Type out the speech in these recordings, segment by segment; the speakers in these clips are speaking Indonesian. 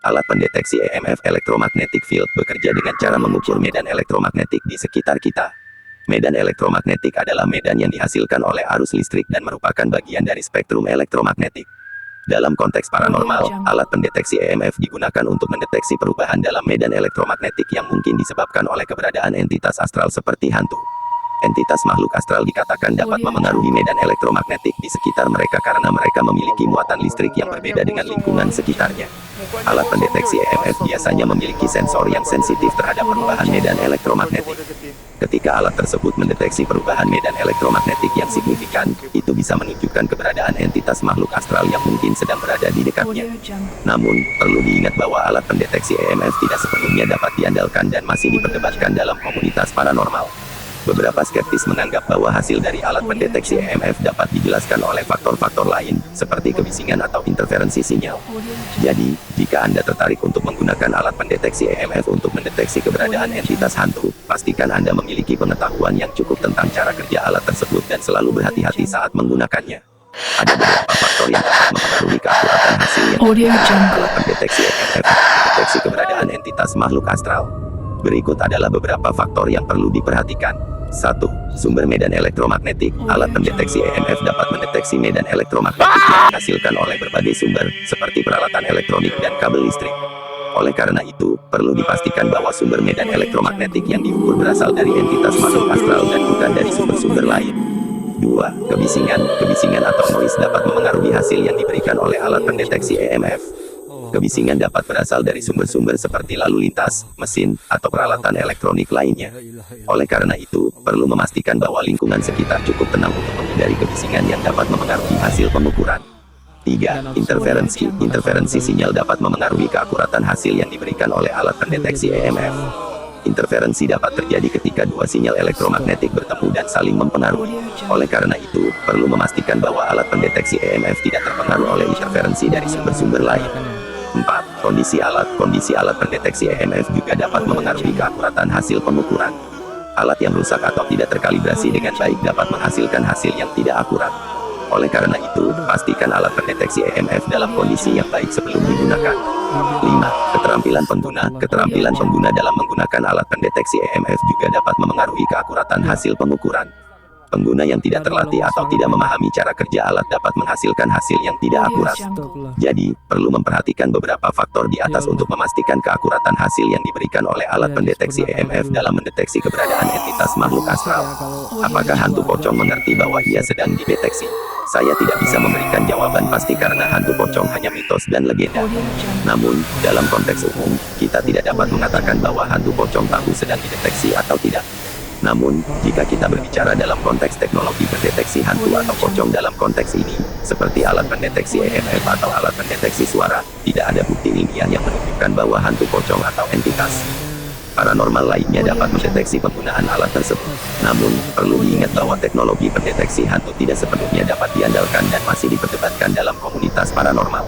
Alat pendeteksi EMF (Electromagnetic Field) bekerja dengan cara mengukur medan elektromagnetik di sekitar kita. Medan elektromagnetik adalah medan yang dihasilkan oleh arus listrik dan merupakan bagian dari spektrum elektromagnetik. Dalam konteks paranormal, alat pendeteksi EMF digunakan untuk mendeteksi perubahan dalam medan elektromagnetik yang mungkin disebabkan oleh keberadaan entitas astral seperti hantu. Entitas makhluk astral dikatakan dapat memengaruhi medan elektromagnetik di sekitar mereka karena mereka memiliki muatan listrik yang berbeda dengan lingkungan sekitarnya. Alat pendeteksi EMF biasanya memiliki sensor yang sensitif terhadap perubahan medan elektromagnetik. Ketika alat tersebut mendeteksi perubahan medan elektromagnetik yang signifikan, itu bisa menunjukkan keberadaan entitas makhluk astral yang mungkin sedang berada di dekatnya. Namun, perlu diingat bahwa alat pendeteksi EMF tidak sepenuhnya dapat diandalkan dan masih diperdebatkan dalam komunitas paranormal. Beberapa skeptis menganggap bahwa hasil dari alat pendeteksi EMF dapat dijelaskan oleh faktor-faktor lain, seperti kebisingan atau interferensi sinyal. Jadi, jika Anda tertarik untuk menggunakan alat pendeteksi EMF untuk mendeteksi keberadaan entitas hantu, pastikan Anda memiliki pengetahuan yang cukup tentang cara kerja alat tersebut dan selalu berhati-hati saat menggunakannya. Ada beberapa faktor yang dapat mempengaruhi keakuratan hasil yang alat pendeteksi EMF mendeteksi keberadaan entitas makhluk astral. Berikut adalah beberapa faktor yang perlu diperhatikan. 1. Sumber medan elektromagnetik. Alat pendeteksi EMF dapat mendeteksi medan elektromagnetik yang dihasilkan oleh berbagai sumber, seperti peralatan elektronik dan kabel listrik. Oleh karena itu, perlu dipastikan bahwa sumber medan elektromagnetik yang diukur berasal dari entitas makhluk astral dan bukan dari sumber-sumber lain. 2. Kebisingan. Kebisingan atau noise dapat memengaruhi hasil yang diberikan oleh alat pendeteksi EMF. Kebisingan dapat berasal dari sumber-sumber seperti lalu lintas, mesin, atau peralatan elektronik lainnya. Oleh karena itu, perlu memastikan bahwa lingkungan sekitar cukup tenang untuk menghindari kebisingan yang dapat memengaruhi hasil pengukuran. 3. Interferensi. Interferensi sinyal dapat memengaruhi keakuratan hasil yang diberikan oleh alat pendeteksi EMF. Interferensi dapat terjadi ketika dua sinyal elektromagnetik bertemu dan saling mempengaruhi. Oleh karena itu, perlu memastikan bahwa alat pendeteksi EMF tidak terpengaruh oleh interferensi dari sumber-sumber lain. 4. Kondisi alat. Kondisi alat pendeteksi EMF juga dapat memengaruhi keakuratan hasil pengukuran. Alat yang rusak atau tidak terkalibrasi dengan baik dapat menghasilkan hasil yang tidak akurat. Oleh karena itu, pastikan alat pendeteksi EMF dalam kondisi yang baik sebelum digunakan. 5. Keterampilan pengguna. Keterampilan pengguna dalam menggunakan alat pendeteksi EMF juga dapat memengaruhi keakuratan hasil pengukuran. Pengguna yang tidak terlatih atau tidak memahami cara kerja alat dapat menghasilkan hasil yang tidak akurat. Jadi, perlu memperhatikan beberapa faktor di atas untuk memastikan keakuratan hasil yang diberikan oleh alat pendeteksi EMF dalam mendeteksi keberadaan entitas makhluk astral. Apakah hantu pocong mengerti bahwa ia sedang dideteksi? Saya tidak bisa memberikan jawaban pasti karena hantu pocong hanya mitos dan legenda. Namun, dalam konteks umum, kita tidak dapat mengatakan bahwa hantu pocong tahu sedang dideteksi atau tidak. Namun, jika kita berbicara dalam konteks teknologi pendeteksi hantu atau pocong dalam konteks ini, seperti alat pendeteksi EMF atau alat pendeteksi suara, tidak ada bukti ilmiah yang menunjukkan bahwa hantu pocong atau entitas paranormal lainnya dapat mendeteksi penggunaan alat tersebut. Namun, perlu diingat bahwa teknologi pendeteksi hantu tidak sepenuhnya dapat diandalkan dan masih diperdebatkan dalam komunitas paranormal.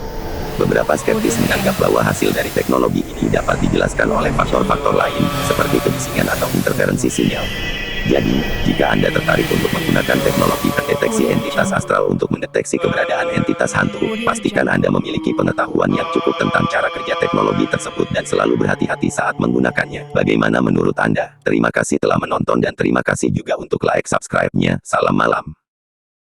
Beberapa skeptis menganggap bahwa hasil dari teknologi ini dapat dijelaskan oleh faktor-faktor lain, seperti kebisingan atau interferensi sinyal. Jadi, jika Anda tertarik untuk menggunakan teknologi pendeteksi entitas astral untuk mendeteksi keberadaan entitas hantu, pastikan Anda memiliki pengetahuan yang cukup tentang cara kerja teknologi tersebut dan selalu berhati-hati saat menggunakannya. Bagaimana menurut Anda? Terima kasih telah menonton dan terima kasih juga untuk like subscribe-nya. Salam malam.